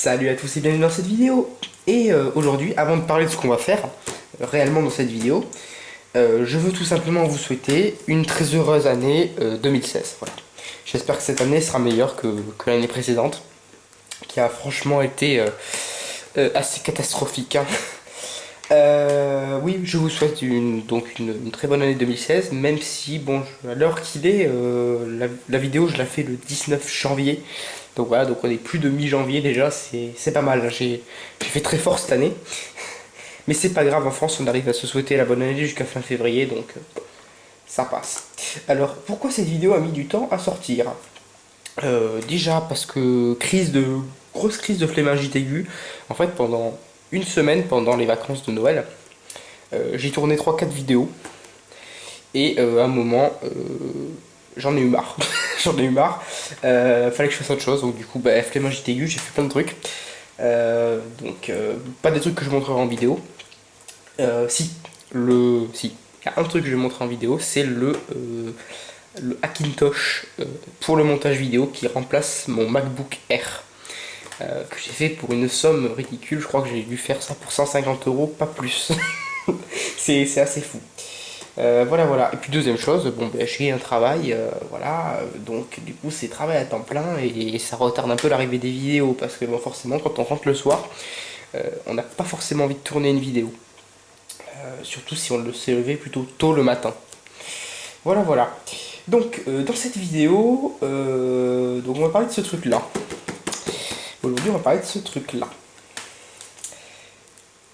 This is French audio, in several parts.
Salut à tous et bienvenue dans cette vidéo. Et aujourd'hui, avant de parler de ce qu'on va faire réellement dans cette vidéo, je veux tout simplement vous souhaiter une très heureuse année 2016. Voilà. J'espère que cette année sera meilleure que l'année précédente, qui a franchement été assez catastrophique, hein. Oui, je vous souhaite une très bonne année 2016, même si, bon, à l'heure qu'il est, la vidéo, je la fais le 19 janvier. Donc voilà, donc on est plus de mi-janvier déjà, c'est pas mal. J'ai fait très fort cette année. Mais c'est pas grave, en France, on arrive à se souhaiter la bonne année jusqu'à fin février, donc ça passe. Alors, pourquoi cette vidéo a mis du temps à sortir? Déjà parce que grosse crise de flémingite aiguë. En fait, pendant une semaine, pendant les vacances de Noël, j'ai tourné trois quatre vidéos. Et à un moment, j'en ai eu marre. J'en ai eu marre. Fallait que je fasse autre chose. Donc du coup, flémingite aiguë, j'ai fait plein de trucs. Pas des trucs que je montrerai en vidéo. Si, si, il y a un truc que je vais montrer en vidéo, c'est le Hackintosh pour le montage vidéo qui remplace mon MacBook Air. Que j'ai fait pour une somme ridicule. Je crois que j'ai dû faire ça pour 150 euros, pas plus. C'est assez fou. Voilà. Et puis deuxième chose, bon, j'ai un travail, voilà, donc du coup c'est travail à temps plein et ça retarde un peu l'arrivée des vidéos parce que bon, forcément quand on rentre le soir, on n'a pas forcément envie de tourner une vidéo. Surtout si on s'est levé plutôt tôt le matin. Voilà. Donc dans cette vidéo, donc on va parler de ce truc là. Aujourd'hui on va parler de ce truc là.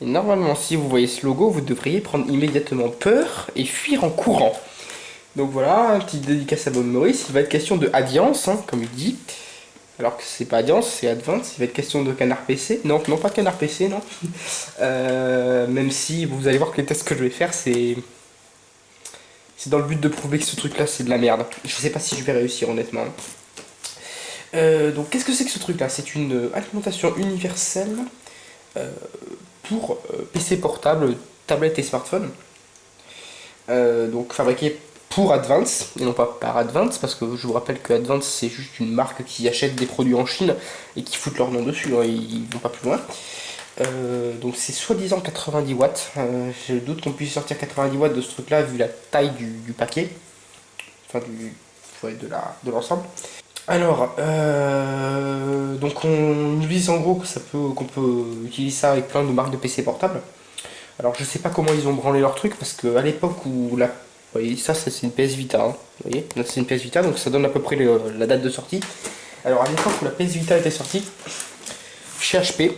Et normalement, si vous voyez ce logo, vous devriez prendre immédiatement peur et fuir en courant. Donc voilà, un petit dédicace à Bob Maurice. Il va être question de Advance, hein, comme il dit. Alors que c'est pas Advance, c'est Advance. Il va être question de Canard PC. Non, pas Canard PC, non. Même si vous allez voir que les tests que je vais faire, c'est dans le but de prouver que ce truc-là, c'est de la merde. Je sais pas si je vais réussir, honnêtement. Donc qu'est-ce que c'est que ce truc-là? C'est une alimentation universelle pour PC portable, tablette et smartphone. Donc fabriqué pour Advance et non pas par Advance, parce que je vous rappelle que Advance c'est juste une marque qui achète des produits en Chine et qui foutent leur nom dessus, hein, ils vont pas plus loin. Donc c'est soi-disant 90 watts. J'ai le doute qu'on puisse sortir 90 watts de ce truc là vu la taille du paquet, enfin de l'ensemble. Alors, donc on utilise en gros qu'on peut utiliser ça avec plein de marques de PC portables. Alors je sais pas comment ils ont branlé leur truc parce que à l'époque où la... Vous voyez, ça c'est une PS Vita, hein. Vous voyez, là c'est une PS Vita, donc ça donne à peu près la date de sortie. Alors à l'époque où la PS Vita était sortie, chez HP,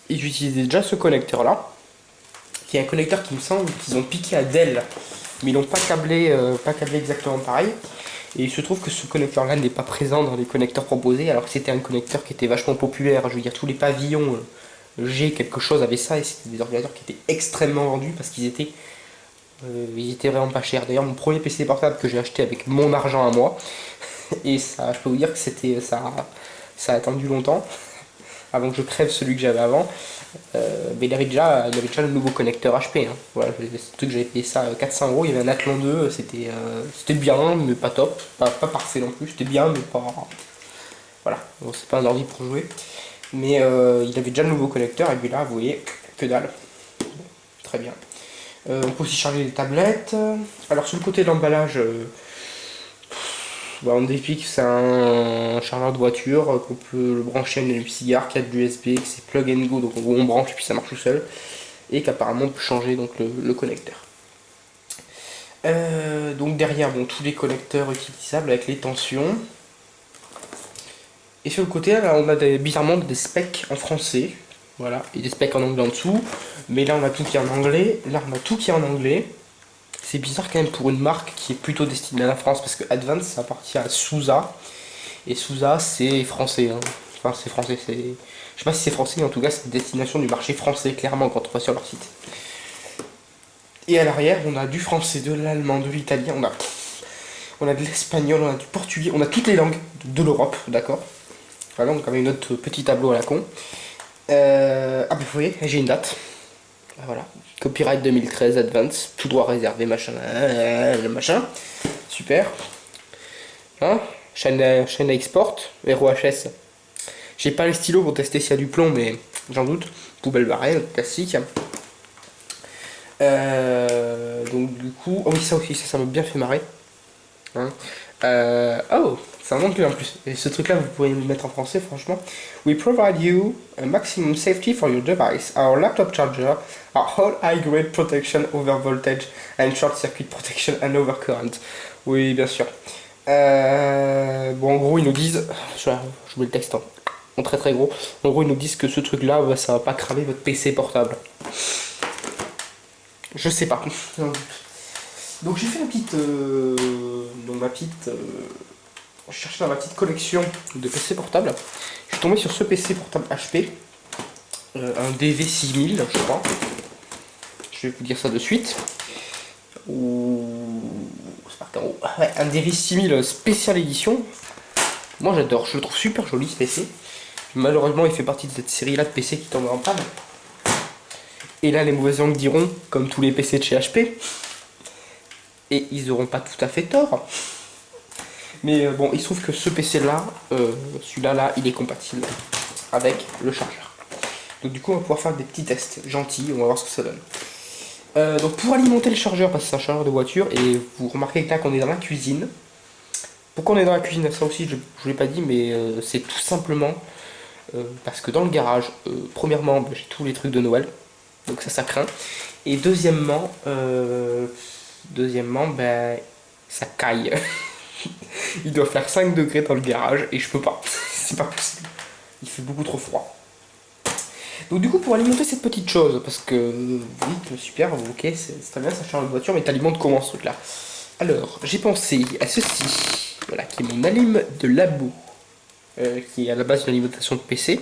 ils utilisaient déjà ce connecteur là, qui est un connecteur qui me semble qu'ils ont piqué à Dell, mais ils l'ont pas câblé exactement pareil. Et il se trouve que ce connecteur là n'est pas présent dans les connecteurs proposés, alors que c'était un connecteur qui était vachement populaire. Je veux dire, tous les pavillons G quelque chose avait ça, et c'était des ordinateurs qui étaient extrêmement vendus parce qu'ils étaient vraiment pas chers. D'ailleurs, mon premier PC portable que j'ai acheté avec mon argent à moi, et ça, je peux vous dire que ça a attendu longtemps avant que je crève celui que j'avais avant. Mais il avait déjà le nouveau connecteur HP, hein. Voilà, c'est ce truc, j'avais payé ça 400 euros. Il y avait un Athlon 2, c'était bien, mais pas top, pas parfait non plus. C'était bien, mais pas. Voilà, bon, c'est pas un ordi pour jouer. Mais il avait déjà le nouveau connecteur, et puis là, vous voyez, que dalle. Bon, très bien. On peut aussi charger les tablettes. Alors, sur le côté de l'emballage, on explique que c'est un chargeur de voiture, qu'on peut le brancher à une allume-cigare, qui a de l'USB, que c'est plug and go, donc en gros on branche et puis ça marche tout seul. Et qu'apparemment on peut changer donc le connecteur. Donc derrière, bon, tous les connecteurs utilisables avec les tensions. Et sur le côté, là, on a bizarrement des specs en français, voilà, et des specs en anglais en dessous. Mais là, on a tout qui est en anglais. Là, on a tout qui est en anglais. C'est bizarre quand même pour une marque qui est plutôt destinée à la France, parce que Advance, ça appartient à Sousa. Et Sousa, c'est français, hein. Enfin, c'est français, c'est... Je sais pas si c'est français, mais en tout cas, c'est une destination du marché français, clairement, quand on va sur leur site. Et à l'arrière, on a du français, de l'allemand, de l'italien, on a de l'espagnol, on a du portugais, on a toutes les langues de l'Europe, d'accord. Voilà, donc avec notre petit tableau à la con. Vous voyez, j'ai une date. Voilà, copyright 2013 Advance, tout droit réservé, machin, super. Hein, chaîne à export, ROHS. J'ai pas les stylos pour tester s'il y a du plomb, mais j'en doute. Poubelle barrée, classique. Donc du coup, oh oui, ça aussi, ça m'a bien fait marrer. Hein. Oh, c'est un anglais en plus. Et ce truc-là, vous pouvez le mettre en français, franchement. We provide you a maximum safety for your device. Our laptop charger are all high-grade protection over voltage and short circuit protection and over current. Oui, bien sûr. Bon, en gros, ils nous disent, je mets le texte en très très gros. En gros, ils nous disent que ce truc-là, bah, ça va pas cramer votre PC portable. Je sais pas. Donc j'ai fait une petite, dans ma petite, je cherchais dans ma petite collection de PC portables. Je suis tombé sur ce PC portable HP, un DV6000, je crois. Je vais vous dire ça de suite. Ouais, un DV6000 spécial édition. Moi j'adore, je le trouve super joli ce PC. Malheureusement il fait partie de cette série là de PC qui tombe en panne. Et là les mauvaises langues diront, comme tous les PC de chez HP, et ils n'auront pas tout à fait tort. Mais bon, il se trouve que ce PC là, celui-là là, il est compatible avec le chargeur. Donc du coup on va pouvoir faire des petits tests gentils, on va voir ce que ça donne. Donc pour alimenter le chargeur, parce que c'est un chargeur de voiture, et vous remarquez que là qu'on est dans la cuisine. Pourquoi on est dans la cuisine? Ça aussi je vous l'ai pas dit, mais c'est tout simplement parce que dans le garage, premièrement bah, j'ai tous les trucs de Noël, donc ça craint. Et deuxièmement, ben, ça caille. Il doit faire 5 degrés dans le garage et je peux pas. C'est pas possible. Il fait beaucoup trop froid. Donc du coup pour alimenter cette petite chose, parce que vous dites super, ok c'est très bien, ça charge la voiture, mais t'alimentes comment ce truc là? Alors j'ai pensé à ceci, voilà, qui est mon alim de labo, qui est à la base une alimentation de PC,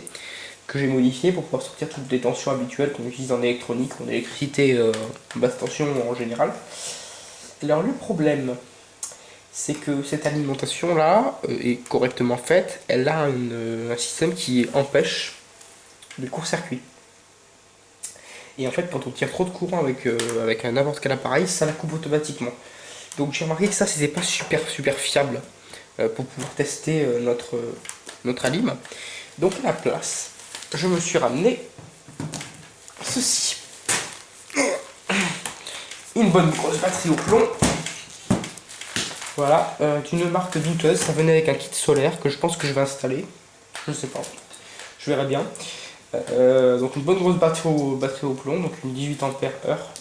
que j'ai modifié pour pouvoir sortir toutes les tensions habituelles qu'on utilise en électronique, en électricité basse tension en général. Alors le problème, c'est que cette alimentation là est correctement faite, elle a un système qui empêche le court-circuit. Et en fait quand on tire trop de courant avec un n'importe quel appareil, ça la coupe automatiquement. Donc j'ai remarqué que ça c'était pas super fiable pour pouvoir tester notre alim. Donc à la place, je me suis ramené ceci. Une bonne grosse batterie au plomb. Voilà, d'une marque douteuse, ça venait avec un kit solaire que je pense que je vais installer. Je sais pas, je verrai bien. Donc une bonne grosse batterie au plomb, donc une 18 ampères heure.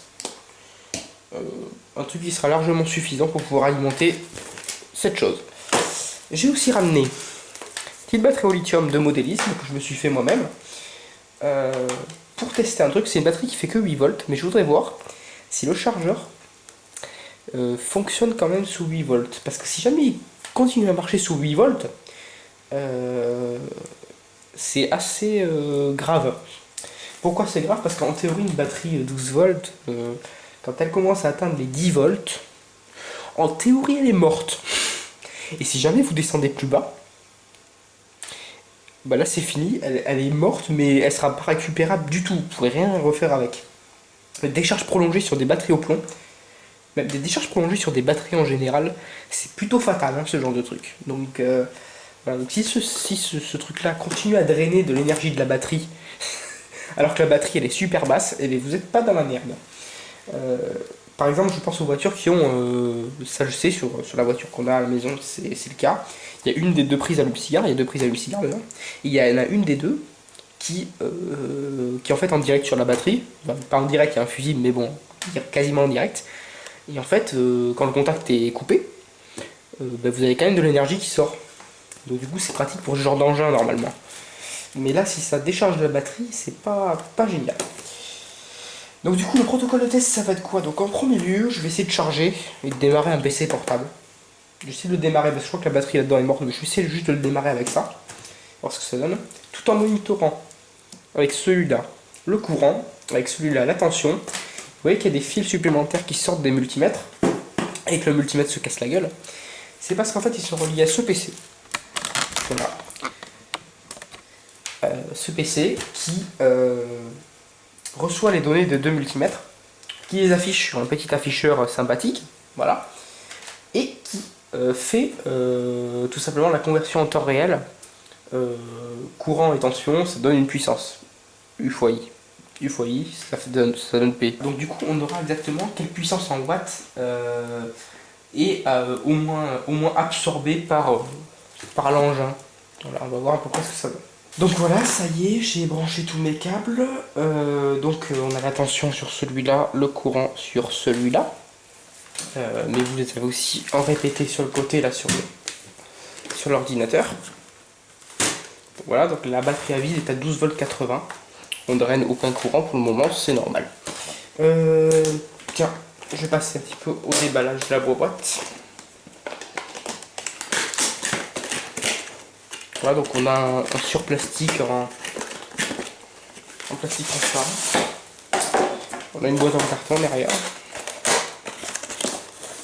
Un truc qui sera largement suffisant pour pouvoir alimenter cette chose. J'ai aussi ramené une petite batterie au lithium de modélisme que je me suis fait moi-même. Pour tester un truc, c'est une batterie qui fait que 8 volts, mais je voudrais voir si le chargeur fonctionne quand même sous 8 volts. Parce que si jamais il continue à marcher sous 8 volts, c'est assez grave. Pourquoi c'est grave? Parce qu'en théorie, une batterie 12 volts, quand elle commence à atteindre les 10 volts, en théorie, elle est morte. Et si jamais vous descendez plus bas, bah là c'est fini, elle est morte, mais elle sera pas récupérable du tout. Vous pourrez rien refaire avec. Des décharges prolongées sur des batteries au plomb, même des décharges prolongées sur des batteries en général, c'est plutôt fatal hein, ce genre de truc. Donc, voilà, donc si ce truc-là continue à drainer de l'énergie de la batterie, alors que la batterie elle est super basse, et vous n'êtes pas dans la merde. Par exemple, je pense aux voitures qui ont, ça je sais, sur la voiture qu'on a à la maison, c'est le cas. Il y a une des deux prises à allume-cigare, il y a deux prises à allume-cigare dedans. Et il y en a une des deux qui en fait en direct sur la batterie. Enfin, pas en direct, il y a un fusible, mais bon, quasiment en direct. Et en fait, quand le contact est coupé, bah, vous avez quand même de l'énergie qui sort. Donc du coup, c'est pratique pour ce genre d'engin normalement. Mais là, si ça décharge la batterie, c'est pas génial. Donc du coup le protocole de test ça va être quoi? Donc en premier lieu je vais essayer de charger et de démarrer un PC portable. Je vais essayer de le démarrer parce que je crois que la batterie là-dedans est morte, mais je vais essayer juste de le démarrer avec ça. Voir ce que ça donne. Tout en monitorant avec celui-là le courant, avec celui-là la tension. Vous voyez qu'il y a des fils supplémentaires qui sortent des multimètres et que le multimètre se casse la gueule. C'est parce qu'en fait ils sont reliés à ce PC. Voilà. Ce PC qui reçoit les données de deux multimètres, qui les affiche sur un petit afficheur sympathique, voilà, et qui fait tout simplement la conversion en temps réel courant et tension, ça donne une puissance. U fois I. U fois I, ça donne P. Donc du coup, on aura exactement quelle puissance en watts est au moins absorbée par l'engin. Voilà, on va voir à peu près ce que ça donne. Donc voilà, ça y est, j'ai branché tous mes câbles. On a la tension sur celui-là, le courant sur celui-là. Mais vous les avez aussi en répété sur le côté, là, sur l'ordinateur. Voilà, donc la batterie à vide est à 12 volts 80. On draine aucun courant pour le moment, c'est normal. Tiens, je vais passer un petit peu au déballage de la boîte. Voilà, donc on a un surplastique en plastique transparent. On a une boîte en carton derrière.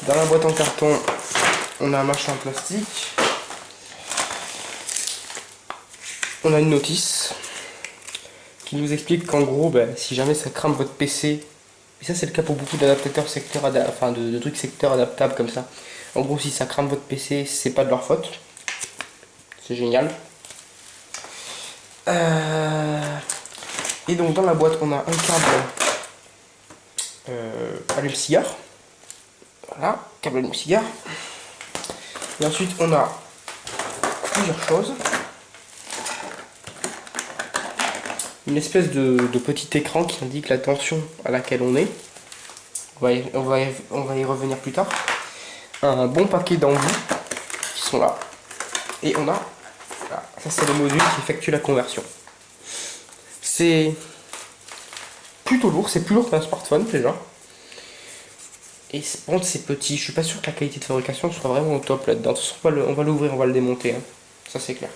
Dans la boîte en carton, on a un machin en plastique. On a une notice qui nous explique qu'en gros, si jamais ça crame votre PC, et ça c'est le cas pour beaucoup d'adaptateurs secteurs, enfin de trucs secteurs adaptables comme ça. En gros, si ça crame votre PC, c'est pas de leur faute. C'est génial. Et donc dans la boîte, on a un câble allume-cigare. Voilà, câble allume-cigare. Et ensuite, on a plusieurs choses. Une espèce de petit écran qui indique la tension à laquelle on est. On va y revenir plus tard. Un bon paquet d'embouts qui sont là. Et on a, voilà, ça c'est le module qui effectue la conversion. C'est plutôt lourd, c'est plus lourd qu'un smartphone déjà. Et par contre c'est petit, je suis pas sûr que la qualité de fabrication soit vraiment au top là-dedans. On va l'ouvrir, on va le démonter, hein. Ça c'est clair.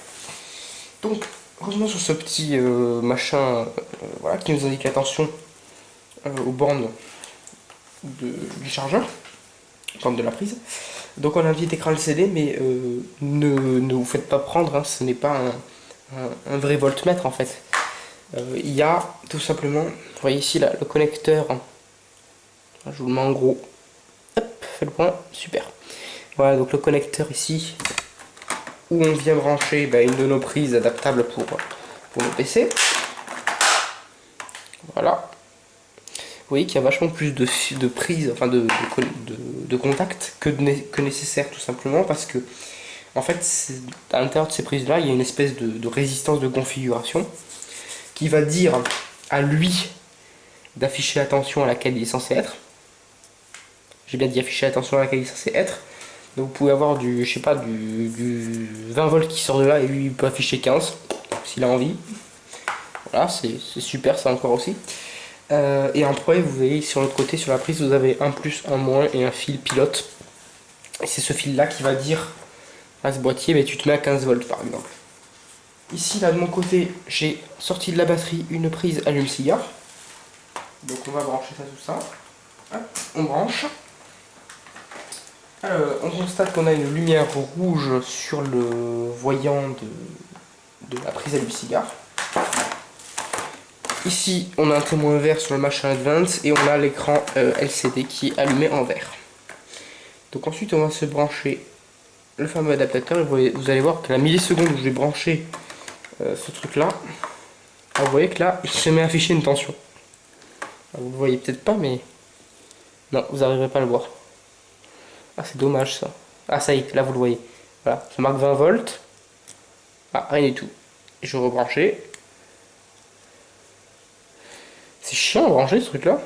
Donc revenons sur ce petit machin voilà, qui nous indique la tension aux bornes du chargeur, borne de la prise. Donc on a un petit écran LCD, mais ne vous faites pas prendre, hein, ce n'est pas un vrai voltmètre en fait. Il y a tout simplement, vous voyez ici là, le connecteur, je vous le mets en gros, hop, fait le point, super. Voilà, donc le connecteur ici, où on vient brancher une de nos prises adaptables pour nos PC. Voilà. Vous voyez qu'il y a vachement plus de prises, enfin de contacts que nécessaire tout simplement parce que en fait à l'intérieur de ces prises là il y a une espèce de résistance de configuration qui va dire à lui d'afficher la tension à laquelle il est censé être. J'ai bien dit afficher la tension à laquelle il est censé être. Donc vous pouvez avoir du 20 volts qui sort de là et lui il peut afficher 15 s'il a envie. Voilà, c'est super ça encore aussi. Et après vous voyez sur l'autre côté sur la prise vous avez un plus, un moins et un fil pilote. Et c'est ce fil là qui va dire à ce boîtier tu te mets à 15 volts par exemple. Ici là de mon côté j'ai sorti de la batterie une prise allume-cigare. Donc on va brancher ça tout ça. Hop, on branche. On constate qu'on a une lumière rouge sur le voyant de la prise allume-cigare. Ici, on a un témoin vert sur le machin Advance et on a l'écran LCD qui est allumé en vert. Donc ensuite, on va se brancher le fameux adaptateur. Et vous allez voir que la milliseconde où je vais brancher ce truc-là, vous voyez que là, il se met à afficher une tension. Vous le voyez peut-être pas, mais non, vous n'arriverez pas à le voir. Ah, c'est dommage ça. Ah, ça y est, là vous le voyez. Voilà, ça marque 20 volts. Ah, rien du tout. Et je vais rebrancher. C'est chiant à brancher ce truc là.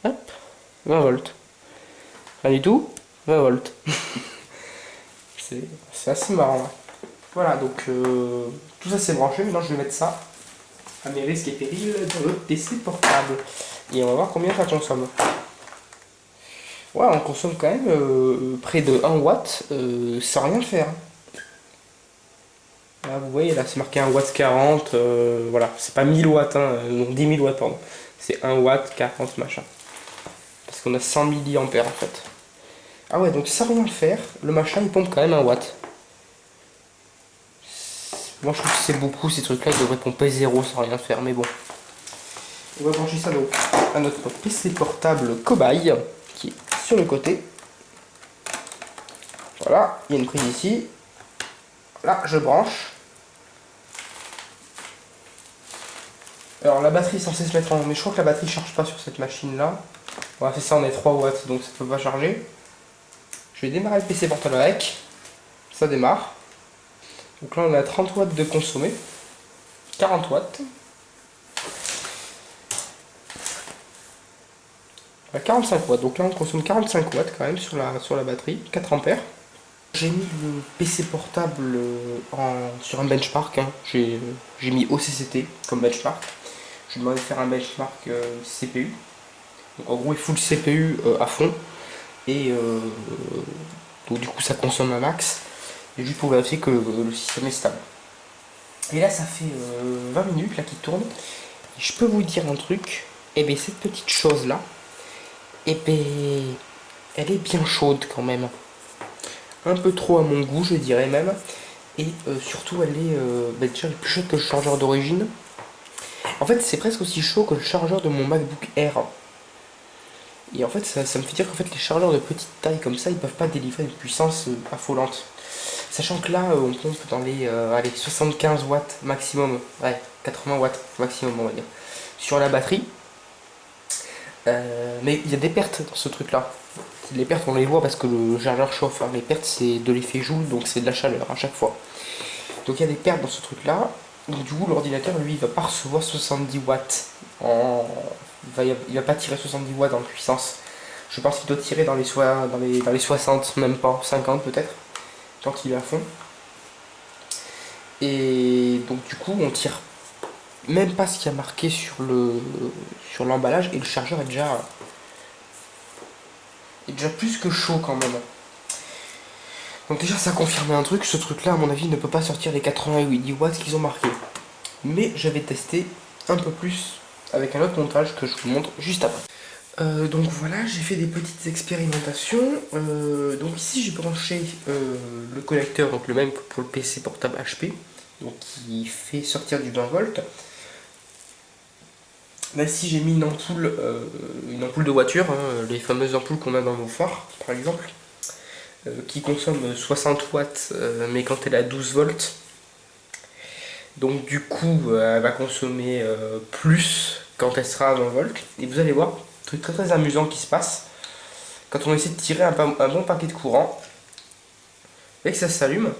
Hop, 20 volts. Rien du tout, 20 volts. C'est assez marrant. Hein. Voilà, donc tout ça c'est branché. Maintenant je vais mettre ça à mes risques et périls dans le PC portable. Et on va voir combien ça consomme. Ouais, on consomme quand même près de 1 watt sans rien faire. Là, vous voyez, là c'est marqué 1 watt 40, voilà, c'est pas 1000 watts, hein, donc 10 000 watts, pardon. C'est 1 watt 40 machin. Parce qu'on a 100 milliampères en fait. Ah ouais, donc sans rien faire, le machin il pompe quand même 1 watt. Moi je trouve que c'est beaucoup ces trucs là, ils devraient pomper 0 sans rien faire, mais bon. On va brancher ça donc à notre PC portable cobaye, qui est sur le côté. Voilà, il y a une prise ici. là je branche. Alors la batterie est censée se mettre en... Mais je crois que la batterie ne charge pas sur cette machine là. Voilà, c'est ça, on est 3 watts donc ça ne peut pas charger. Je vais démarrer le PC portable avec. Ça démarre. Donc là on est à 30 watts de consommé. 40 watts. À 45 watts. Donc là on consomme 45 watts quand même sur la batterie. 4 ampères. J'ai mis le PC portable sur un benchmark. Hein. J'ai mis OCCT comme benchmark. Je lui ai demandé de faire un benchmark CPU. Donc en gros il fout le CPU à fond. Et donc du coup ça consomme un max. Et juste pour vérifier que le système est stable. Et là ça fait 20 minutes là qu'il tourne. Et je peux vous dire un truc. Et bien cette petite chose là. Et bien elle est bien chaude quand même. Un peu trop à mon goût je dirais même. Et surtout elle est déjà plus chaude que le chargeur d'origine. En fait c'est presque aussi chaud que le chargeur de mon MacBook Air. Et en fait ça me fait dire qu'en fait les chargeurs de petite taille comme ça ils peuvent pas délivrer une puissance affolante. Sachant que là on pompe dans les allez, 75 watts maximum, ouais 80 watts maximum on va dire, sur la batterie. Mais il y a des pertes dans ce truc là. Les pertes on les voit parce que le chargeur chauffe, hein. Les pertes c'est de l'effet Joule donc c'est de la chaleur à chaque fois. Donc il y a des pertes dans ce truc là. Donc du coup l'ordinateur lui il va pas recevoir 70 watts il va pas tirer 70 watts en puissance. Je pense qu'il doit tirer dans les 60, même pas 50 peut-être, quand il est à fond. Et donc du coup on tire même pas ce qu'il y a marqué sur l'emballage et le chargeur est déjà plus que chaud quand même. Donc déjà ça confirme un truc, ce truc là à mon avis ne peut pas sortir les 88 watts qu'ils ont marqué. Mais je vais tester un peu plus avec un autre montage que je vous montre juste après. Donc voilà, j'ai fait des petites expérimentations. Donc ici j'ai branché le connecteur, donc le même que pour le PC portable HP, donc qui fait sortir du 20 volts. Là ici j'ai mis une ampoule de voiture, hein, les fameuses ampoules qu'on a dans nos phares par exemple, qui consomme 60 watts, mais quand elle est à 12 volts. Donc du coup elle va consommer plus quand elle sera à 20 volts. Et vous allez voir, truc très très amusant qui se passe quand on essaie de tirer un bon paquet de courant et que ça s'allume.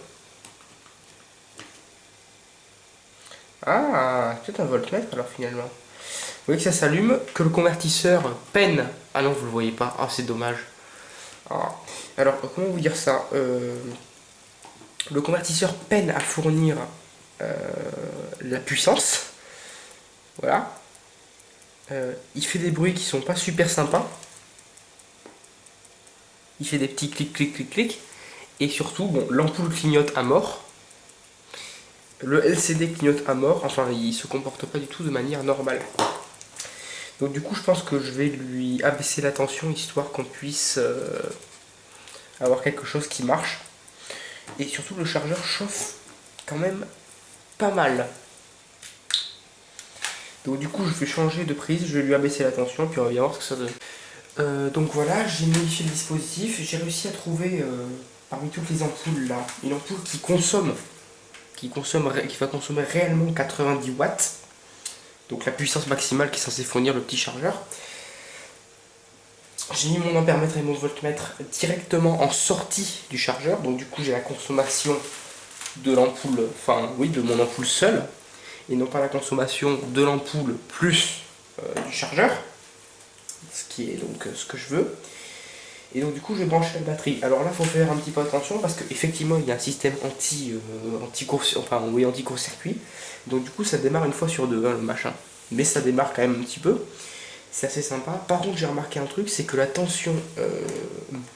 Ah, c'est peut-être un voltmètre alors finalement. Vous voyez que ça s'allume, que le convertisseur peine. Ah non, vous le voyez pas. Ah, c'est dommage. Ah. Alors, comment vous dire ça, le convertisseur peine à fournir la puissance. Voilà. Il fait des bruits qui sont pas super sympas. Il fait des petits clics, clics, clics, clics. Et surtout, bon, l'ampoule clignote à mort. Le LCD clignote à mort. Enfin, il se comporte pas du tout de manière normale. Donc du coup, je pense que je vais lui abaisser la tension histoire qu'on puisse avoir quelque chose qui marche. Et surtout, le chargeur chauffe quand même pas mal. Donc du coup, je vais changer de prise, je vais lui abaisser la tension, puis on va bien voir ce que ça donne. Donc voilà, j'ai modifié le dispositif, j'ai réussi à trouver parmi toutes les ampoules là, une ampoule qui va consommer réellement 90 watts. Donc la puissance maximale qui est censée fournir le petit chargeur. J'ai mis mon ampèremètre et mon voltmètre directement en sortie du chargeur, donc du coup j'ai la consommation de l'ampoule, enfin oui, de mon ampoule seule, et non pas la consommation de l'ampoule plus du chargeur, ce qui est donc ce que je veux. Et donc du coup je vais brancher la batterie. Alors là il faut faire un petit peu attention parce qu'effectivement il y a un système anti-court-circuit. Donc du coup ça démarre une fois sur deux, hein, le machin. Mais ça démarre quand même un petit peu. C'est assez sympa. Par contre j'ai remarqué un truc, c'est que la tension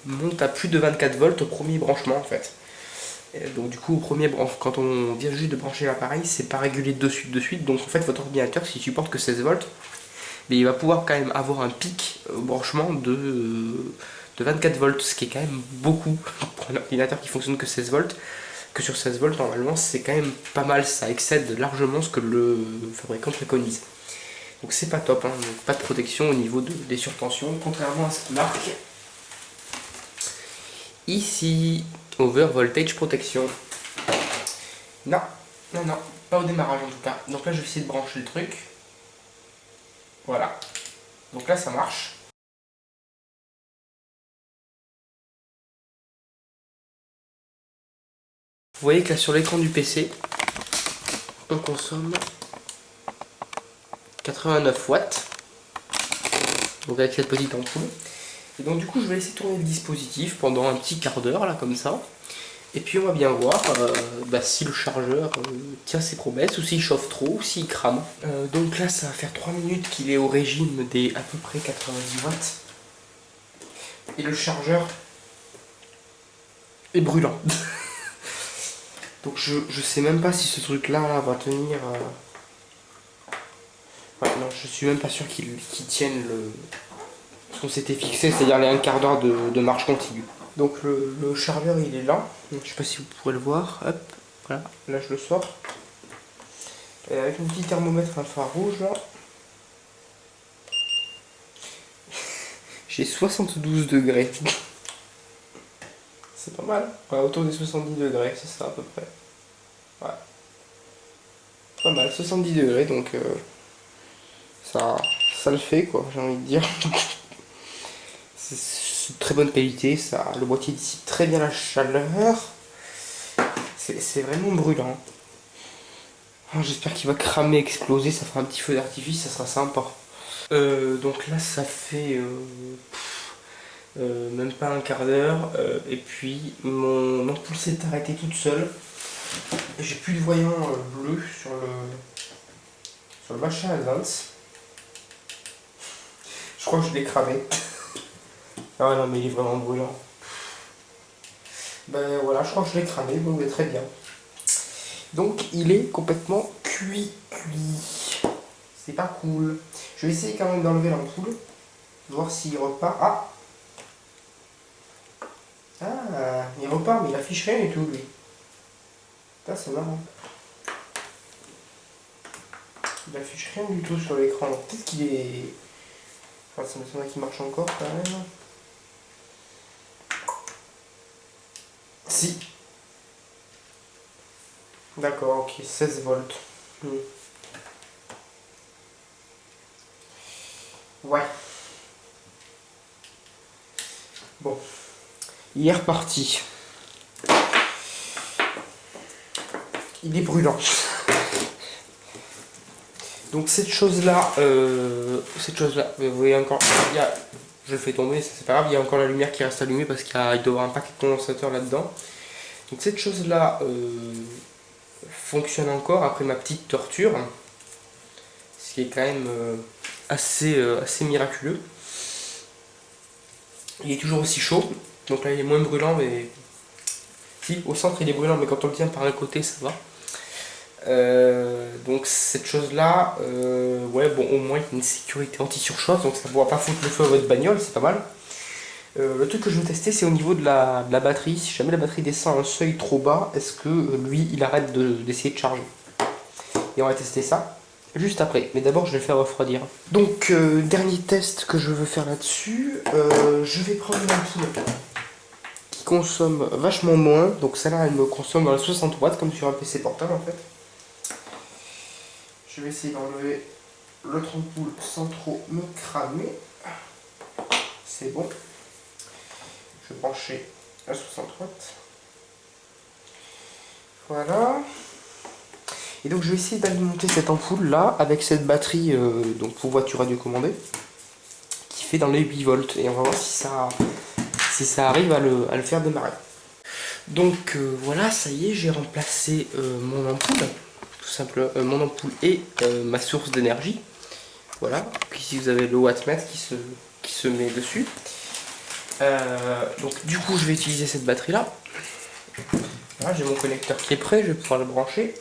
monte à plus de 24 volts au premier branchement en fait. Et donc du coup quand on vient juste de brancher l'appareil, c'est pas régulé de suite. Donc en fait votre ordinateur s'il supporte que 16 volts, mais il va pouvoir quand même avoir un pic au branchement de 24 volts, ce qui est quand même beaucoup pour un ordinateur qui fonctionne que 16 volts. Que sur 16 volts, normalement, c'est quand même pas mal, ça excède largement ce que le fabricant préconise. Donc c'est pas top, hein, donc pas de protection au niveau des surtensions, contrairement à ce qui marque ici, Over Voltage Protection. Non, non, non, pas au démarrage en tout cas. Donc là, je vais essayer de brancher le truc. Voilà. Donc là, ça marche. Vous voyez que là, sur l'écran du PC, on consomme 89 watts. Donc avec cette petite ampoule. Et donc du coup, je vais laisser tourner le dispositif pendant un petit quart d'heure, là, comme ça. Et puis on va bien voir si le chargeur tient ses promesses, ou s'il chauffe trop, ou s'il crame. Donc là, ça va faire 3 minutes qu'il est au régime des à peu près 90 watts. Et le chargeur est brûlant. Donc je sais même pas si ce truc là va tenir. Ouais, non, je suis même pas sûr qu'il tienne ce qu'on s'était fixé, c'est-à-dire les un quart d'heure de marche continue. Donc le chargeur il est là. Je sais pas si vous pourrez le voir. Hop, voilà, là je le sors. Et avec un petit thermomètre infrarouge là. J'ai 72 degrés. C'est pas mal. Ouais, autour des 70 degrés, c'est ça à peu près. Ouais. Pas mal, 70 degrés, donc ça le fait quoi, j'ai envie de dire. C'est de très bonne qualité, ça, le boîtier dissipe très bien la chaleur. C'est vraiment brûlant. Oh, j'espère qu'il va cramer, exploser, ça fera un petit feu d'artifice, ça sera sympa. Donc là ça fait même pas un quart d'heure, et puis mon ampoule s'est arrêtée toute seule. J'ai plus de voyant bleu sur le machin Advance. Je crois que je l'ai cramé. Ah ouais, non mais il est vraiment brûlant. Ben voilà, je crois que je l'ai cramé, bon, mais très bien. Donc il est complètement cuit. C'est pas cool. Je vais essayer quand même d'enlever l'ampoule. Voir s'il repart. Ah, il repart, mais il affiche rien du tout lui. Ça c'est marrant. Il affiche rien du tout sur l'écran. Peut-être qu'il est. Enfin, ça me semble qu'il marche encore quand même. Si. D'accord, ok, 16 volts. Ouais. Bon. Il est reparti. Il est brûlant. Donc cette chose-là, vous voyez encore, je le fais tomber, c'est pas grave, il y a encore la lumière qui reste allumée parce qu'il doit y avoir un paquet de condensateurs là-dedans. Donc cette chose-là fonctionne encore après ma petite torture, ce qui est quand même assez miraculeux. Il est toujours aussi chaud, donc là il est moins brûlant, mais si, au centre il est brûlant, mais quand on le tient par un côté ça va. Donc cette chose là, ouais bon au moins il y a une sécurité anti-surchauffe, donc ça ne pourra pas foutre le feu à votre bagnole, c'est pas mal. Le truc que je veux tester c'est au niveau de la batterie, si jamais la batterie descend à un seuil trop bas, est-ce que lui il arrête d'essayer de charger. Et on va tester ça juste après, mais d'abord je vais le faire refroidir. Donc dernier test que je veux faire là-dessus, je vais prendre une ampoule qui consomme vachement moins, donc celle-là elle me consomme dans les 60 watts comme sur un PC portable en fait. Je vais essayer d'enlever l'autre ampoule sans trop me cramer. C'est bon. Je vais brancher à 60 watts. Voilà. Et donc je vais essayer d'alimenter cette ampoule là avec cette batterie donc pour voiture radiocommandée qui fait dans les 8 volts. Et on va voir si ça arrive à le faire démarrer. Donc voilà, ça y est, j'ai remplacé mon ampoule. Tout simple, mon ampoule et ma source d'énergie. Voilà, puis ici vous avez le wattmètre qui se met dessus. Donc du coup je vais utiliser cette batterie là. Voilà, j'ai mon connecteur qui est prêt, je vais pouvoir le brancher.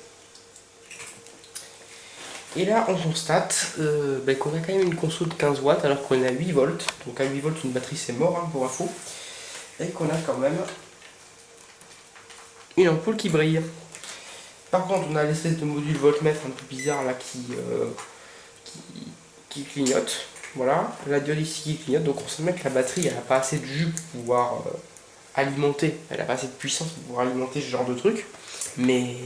Et là on constate qu'on a quand même une conso de 15 watts alors qu'on est à 8 volts. Donc à 8 volts une batterie c'est mort hein, pour info. Et qu'on a quand même une ampoule qui brille. Par contre on a l'espèce de module voltmètre un peu bizarre là qui clignote. Voilà, la diode ici qui clignote, donc on sent bien que la batterie elle n'a pas assez de jus pour pouvoir alimenter, elle n'a pas assez de puissance pour pouvoir alimenter ce genre de truc. mais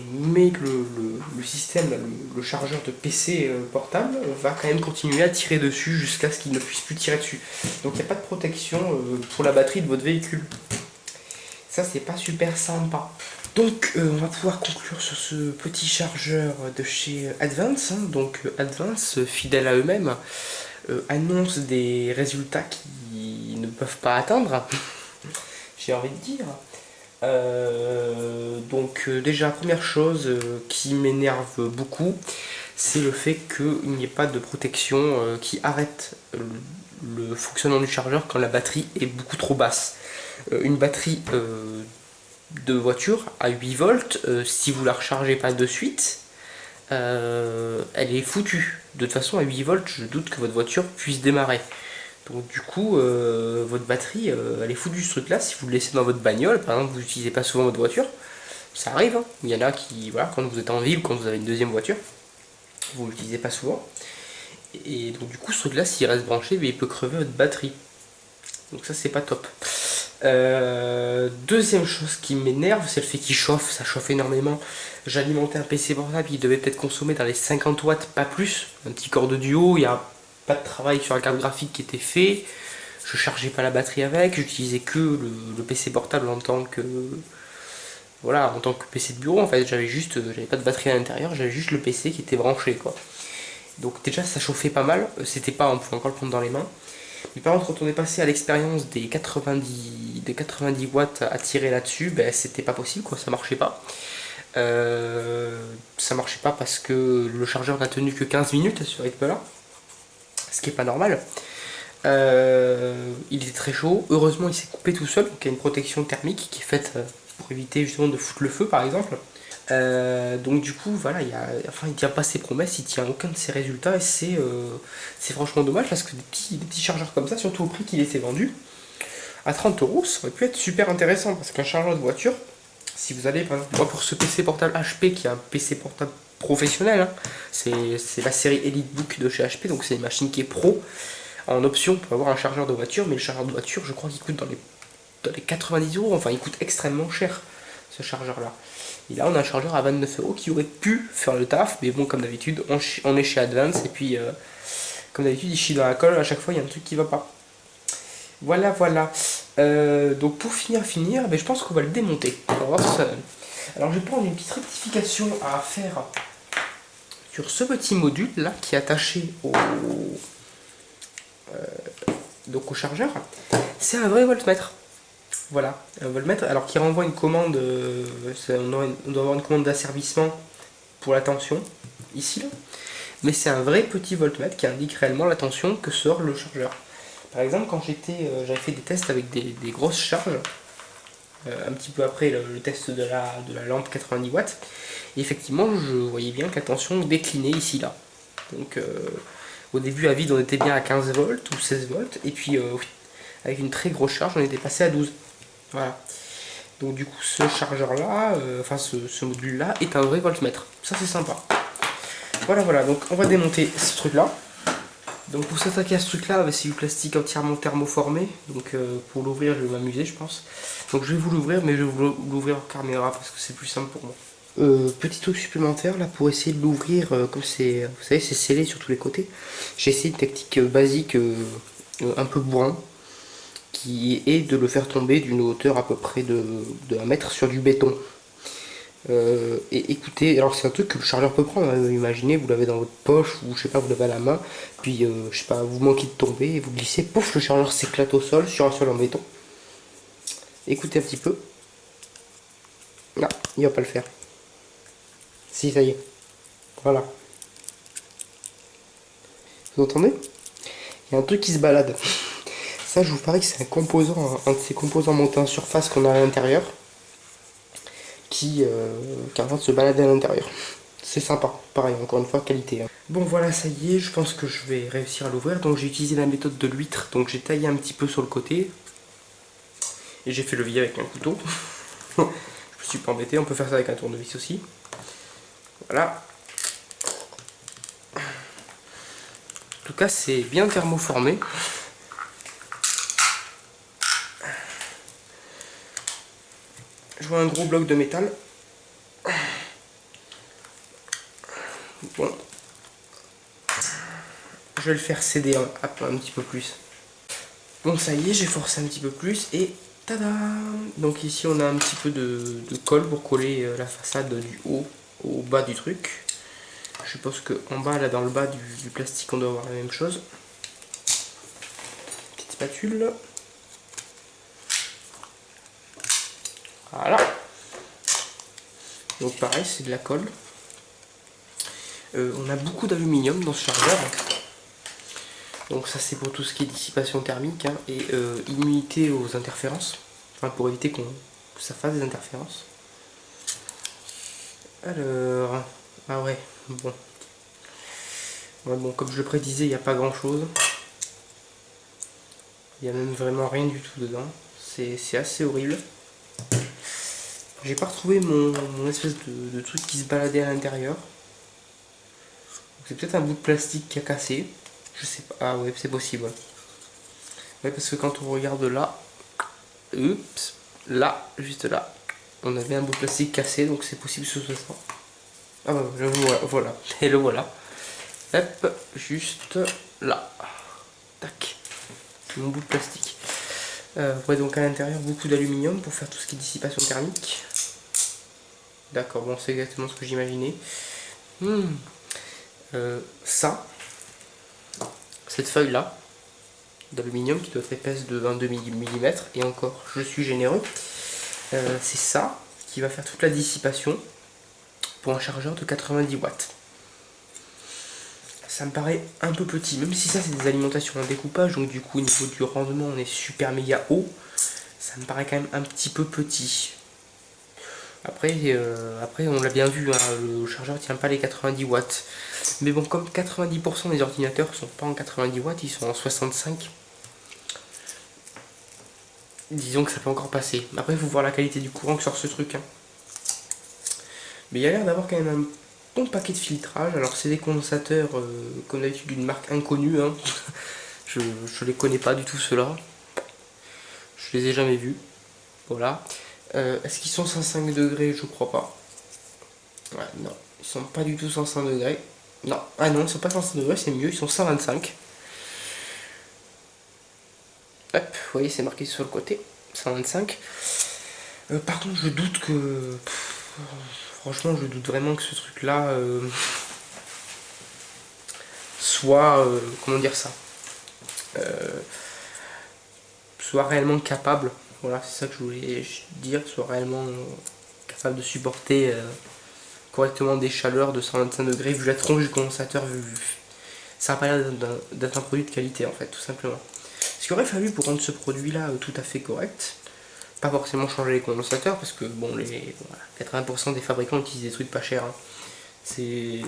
le système, le chargeur de PC portable va quand même continuer à tirer dessus jusqu'à ce qu'il ne puisse plus tirer dessus. Donc il n'y a pas de protection pour la batterie de votre véhicule. Ça, c'est pas super sympa. Donc on va pouvoir conclure sur ce petit chargeur de chez Advance. Donc Advance, fidèle à eux-mêmes, annonce des résultats qui ne peuvent pas atteindre, j'ai envie de dire. Déjà, première chose qui m'énerve beaucoup, c'est le fait qu'il n'y ait pas de protection qui arrête le fonctionnement du chargeur quand la batterie est beaucoup trop basse. Une batterie de voiture à 8 volts, si vous la rechargez pas de suite, elle est foutue. De toute façon, à 8 volts, je doute que votre voiture puisse démarrer. Donc du coup, votre batterie, elle est foutue ce truc là. Si vous le laissez dans votre bagnole, par exemple, vous n'utilisez pas souvent votre voiture, ça arrive, hein. Il y en a qui, voilà, quand vous êtes en ville, quand vous avez une deuxième voiture, vous ne l'utilisez pas souvent. Et donc du coup, ce truc là, s'il reste branché, il peut crever votre batterie. Donc ça, c'est pas top. Deuxième chose qui m'énerve, c'est le fait qu'il chauffe, ça chauffe énormément. J'alimentais un PC portable, il devait peut-être consommer dans les 50 watts, pas plus. Un petit corps de duo, il y a pas de travail sur la carte graphique qui était fait. Je chargeais pas la batterie avec, j'utilisais que le PC portable en tant que voilà, en tant que PC de bureau. En fait, j'avais pas de batterie à l'intérieur, j'avais juste le PC qui était branché quoi. Donc déjà ça chauffait pas mal, c'était pas, on pouvait encore le prendre dans les mains. Mais par contre, quand on est passé à l'expérience des 90 watts à tirer là-dessus, ben, c'était pas possible, quoi, ça marchait pas. Ça marchait pas parce que le chargeur n'a tenu que 15 minutes à ce rythme-là, ce qui est pas normal. Il était très chaud, heureusement il s'est coupé tout seul, donc il y a une protection thermique qui est faite pour éviter justement de foutre le feu par exemple. Donc du coup voilà, il tient pas ses promesses, il tient aucun de ses résultats et c'est franchement dommage parce que des petits chargeurs comme ça, surtout au prix qu'il était vendu, à 30 euros, ça aurait pu être super intéressant parce qu'un chargeur de voiture, si vous allez par exemple, moi pour ce PC portable HP qui est un PC portable professionnel, hein, c'est la série EliteBook de chez HP, donc c'est une machine qui est pro. En option, on peut avoir un chargeur de voiture, mais le chargeur de voiture, je crois qu'il coûte dans les 90 euros, enfin il coûte extrêmement cher ce chargeur là. Et là on a un chargeur à 29 euros qui aurait pu faire le taf, mais bon comme d'habitude on est chez Advance et puis comme d'habitude il chie dans la colle, à chaque fois il y a un truc qui va pas. Voilà. Donc pour finir, je pense qu'on va le démonter. On va voir ce que ça donne. Alors je vais prendre une petite rectification à faire sur ce petit module là qui est attaché donc au chargeur. C'est un vrai voltmètre. Voilà, un voltmètre, alors qui renvoie une commande, on doit avoir une commande d'asservissement pour la tension, ici là. Mais c'est un vrai petit voltmètre qui indique réellement la tension que sort le chargeur. Par exemple, quand j'avais fait des tests avec des grosses charges, un petit peu après le test de la lampe 90 watts, et effectivement je voyais bien que la tension déclinait ici là. Donc au début à vide on était bien à 15 volts ou 16 volts, et puis avec une très grosse charge on était passé à 12. Voilà. Donc du coup ce chargeur là, ce module là est un vrai voltmètre. Ça c'est sympa. Voilà, donc on va démonter ce truc là. Donc pour s'attaquer à ce truc là, c'est du plastique entièrement thermoformé. Donc pour l'ouvrir je vais m'amuser je pense. Donc je vais vous l'ouvrir, mais je vais vous l'ouvrir en caméra parce que c'est plus simple pour moi. Petit truc supplémentaire là pour essayer de l'ouvrir, comme c'est, vous savez, c'est scellé sur tous les côtés. J'ai essayé une technique basique un peu bourrin, qui est de le faire tomber d'une hauteur à peu près de 1 mètre sur du béton. Et écoutez, alors c'est un truc que le chargeur peut prendre, hein. Imaginez, vous l'avez dans votre poche, ou je sais pas, vous l'avez à la main, puis je sais pas, vous manquez de tomber, et vous glissez, pouf, le chargeur s'éclate au sol, sur un sol en béton. Écoutez un petit peu. Non, il va pas le faire. Si, ça y est. Voilà. Vous entendez? Il y a un truc qui se balade. Ça, je vous parie que c'est un composant, un de ces composants montés en surface qu'on a à l'intérieur, qui est en train de se balader à l'intérieur. C'est sympa, pareil, encore une fois, qualité. Hein. Bon voilà, ça y est, je pense que je vais réussir à l'ouvrir. Donc j'ai utilisé la méthode de l'huître, donc j'ai taillé un petit peu sur le côté. Et j'ai fait le vide avec un couteau. Je me suis pas embêté, on peut faire ça avec un tournevis aussi. Voilà. En tout cas, c'est bien thermoformé. Je vois un gros bloc de métal. je vais le faire céder un petit peu plus. Bon, ça y est, j'ai forcé un petit peu plus et tada! Donc ici on a un petit peu de colle pour coller la façade du haut au bas du truc. Je suppose qu'en bas, là dans le bas du plastique, on doit avoir la même chose. Petite spatule. Voilà. Donc pareil, c'est de la colle. On a beaucoup d'aluminium dans ce chargeur. Donc ça c'est pour tout ce qui est dissipation thermique hein, et immunité aux interférences. Enfin pour éviter que ça fasse des interférences. Alors... Ah ouais, bon. Ouais, bon, comme je le prédisais, il n'y a pas grand chose. Il n'y a même vraiment rien du tout dedans. C'est assez horrible. J'ai pas retrouvé mon espèce de truc qui se baladait à l'intérieur. C'est peut-être un bout de plastique qui a cassé. Je sais pas. Ah ouais, c'est possible. Ouais, parce que quand on regarde là, oups, là, juste là, on avait un bout de plastique cassé, donc c'est possible que ce soit ça. Ah bah le voilà, voilà. Et le voilà. Hop, juste là. Tac. Mon bout de plastique. Ouais, donc à l'intérieur, beaucoup d'aluminium pour faire tout ce qui est dissipation thermique. D'accord, bon, c'est exactement ce que j'imaginais. Ça, cette feuille-là, d'aluminium qui doit être épaisse de 22 mm, et encore, je suis généreux, c'est ça qui va faire toute la dissipation pour un chargeur de 90 watts. Ça me paraît un peu petit, même si ça c'est des alimentations en découpage, donc du coup au niveau du rendement on est super méga haut, ça me paraît quand même un petit peu petit. Après on l'a bien vu, hein, le chargeur tient pas les 90 watts. Mais bon, comme 90% des ordinateurs sont pas en 90 watts, ils sont en 65. Disons que ça peut encore passer. Après il faut voir la qualité du courant que sort ce truc. Hein. Mais il y a l'air d'avoir quand même un bon paquet de filtrage. Alors c'est des condensateurs comme d'habitude d'une marque inconnue. Hein. je les connais pas du tout ceux-là. Je les ai jamais vus. Voilà. Est-ce qu'ils sont 105 degrés? Je crois pas. Ouais, non, ils sont pas du tout 105 degrés. Non, ah non, ils sont pas 105 degrés, c'est mieux, ils sont 125. Hop, vous voyez, c'est marqué sur le côté, 125. Par contre, je doute que... franchement, je doute vraiment que ce truc-là soit... comment dire ça soit réellement capable. Voilà, c'est ça que je voulais dire, soit réellement capable de supporter correctement des chaleurs de 125 degrés, vu la tronche du condensateur, ça n'a pas l'air d'être un produit de qualité en fait, tout simplement. Ce qu'il aurait fallu pour rendre ce produit là tout à fait correct, pas forcément changer les condensateurs, parce que bon, voilà, 80% des fabricants utilisent des trucs pas chers. Hein. C'est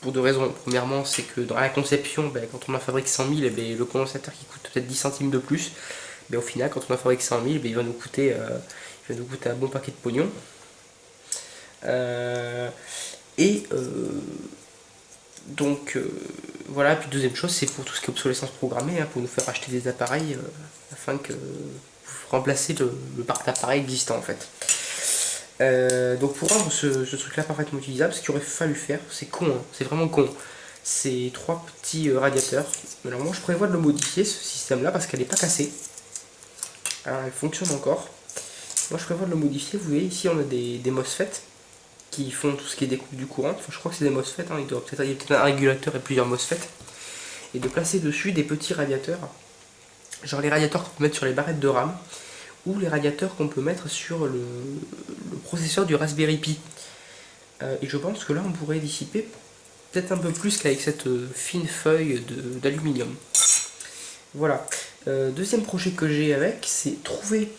pour deux raisons. Premièrement, c'est que dans la conception, ben, quand on en fabrique 100 000, eh ben, le condensateur qui coûte peut-être 10 centimes de plus, ben, au final, quand on en fabrique 100 000, ben, il va nous coûter un bon paquet de pognon. Donc voilà, puis deuxième chose, c'est pour tout ce qui est obsolescence programmée, hein, pour nous faire acheter des appareils afin que remplacer le parc d'appareils existant en fait. Donc pour rendre ce truc là parfaitement utilisable, ce qu'il aurait fallu faire, c'est con, hein, c'est vraiment con. C'est trois petits radiateurs. Alors moi je prévois de le modifier ce système là parce qu'elle n'est pas cassée. Alors elle fonctionne encore. Moi je prévois de le modifier, vous voyez ici on a des MOSFET qui font tout ce qui est découpe du courant. Enfin, je crois que c'est des MOSFET, hein. Il y a peut-être un régulateur et plusieurs MOSFET. Et de placer dessus des petits radiateurs, genre les radiateurs qu'on peut mettre sur les barrettes de RAM, ou les radiateurs qu'on peut mettre sur le processeur du Raspberry Pi. Et je pense que là on pourrait dissiper peut-être un peu plus qu'avec cette fine feuille d'aluminium. Voilà. Deuxième projet que j'ai avec, c'est trouver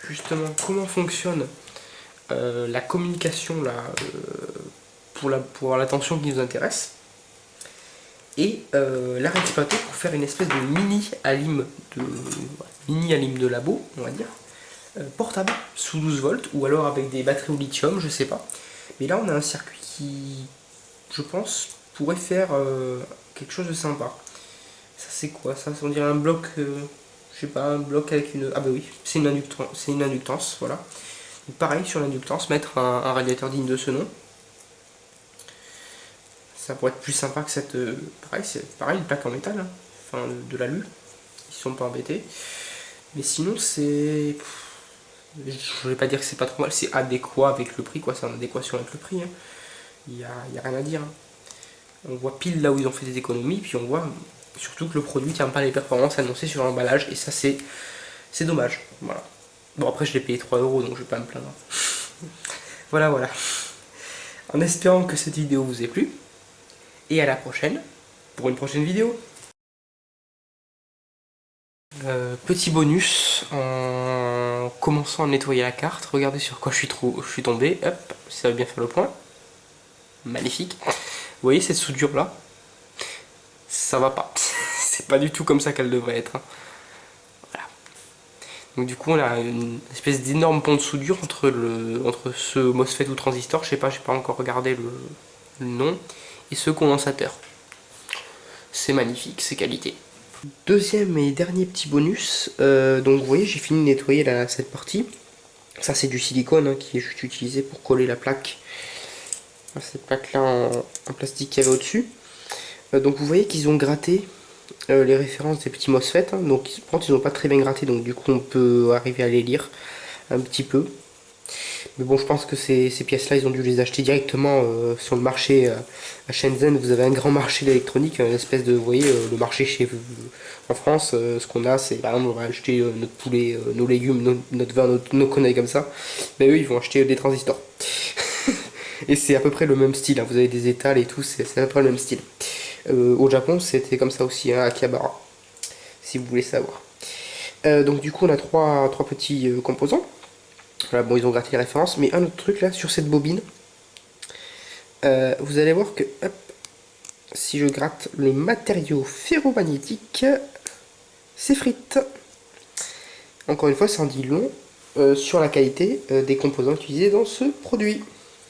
justement comment fonctionne la communication là, pour la tension qui nous intéresse, et la réexploiter pour faire une espèce de mini alim de labo, on va dire, portable sous 12 volts, ou alors avec des batteries au lithium, je sais pas. Mais là on a un circuit qui, je pense, pourrait faire quelque chose de sympa. Ça c'est quoi ça? On dirait un bloc, je sais pas, un bloc avec une... Ah bah oui, c'est une inductance, voilà. Donc pareil, sur l'inductance, mettre un radiateur digne de ce nom. Ça pourrait être plus sympa que cette... pareil, c'est pareil, une plaque en métal, hein. Enfin de l'alu. Ils sont pas embêtés. Mais sinon c'est... Je vais pas dire que c'est pas trop mal, c'est adéquat avec le prix, quoi. C'est en adéquation avec le prix, hein. Y a rien à dire, hein. On voit pile là où ils ont fait des économies, puis on voit surtout que le produit tient pas les performances annoncées sur l'emballage, et ça c'est dommage. Voilà. Bon, après je l'ai payé 3 euros, donc je vais pas me plaindre. Voilà, voilà. En espérant que cette vidéo vous ait plu, et à la prochaine pour une prochaine vidéo. Petit bonus, en commençant à nettoyer la carte, regardez sur quoi je suis tombé, hop, ça va bien faire le point. Magnifique. Vous voyez cette soudure là? Ça va pas. C'est pas du tout comme ça qu'elle devrait être, hein. Voilà. Donc du coup on a une espèce d'énorme pont de soudure entre ce MOSFET ou transistor, je sais pas, j'ai pas encore regardé le nom, et ce condensateur. C'est magnifique, c'est qualité. Deuxième et dernier petit bonus, donc vous voyez j'ai fini de nettoyer cette partie. Ça c'est du silicone, hein, qui est juste utilisé pour coller la plaque. Cette plaque là en plastique qu'il y avait au-dessus. Donc vous voyez qu'ils ont gratté les références des petits MOSFET, hein, donc ils n'ont pas très bien gratté, donc du coup on peut arriver à les lire un petit peu. Mais bon, je pense que ces pièces-là, ils ont dû les acheter directement sur le marché à Shenzhen. Vous avez un grand marché d'électronique, une espèce de, vous voyez, le marché chez vous. En France, ce qu'on a, c'est par exemple, on va acheter notre poulet, nos légumes, notre vin, nos conneries comme ça. Mais eux, ils vont acheter des transistors. Et c'est à peu près le même style, hein. Vous avez des étals et tout, c'est à peu près le même style. Au Japon, c'était comme ça aussi, hein, à Akihabara, si vous voulez savoir. Donc du coup, on a trois petits composants. Voilà, bon, ils ont gratté les références, mais un autre truc là, sur cette bobine, vous allez voir que, hop, si je gratte le matériau ferromagnétique, s'effrite. Encore une fois, ça en dit long sur la qualité des composants utilisés dans ce produit.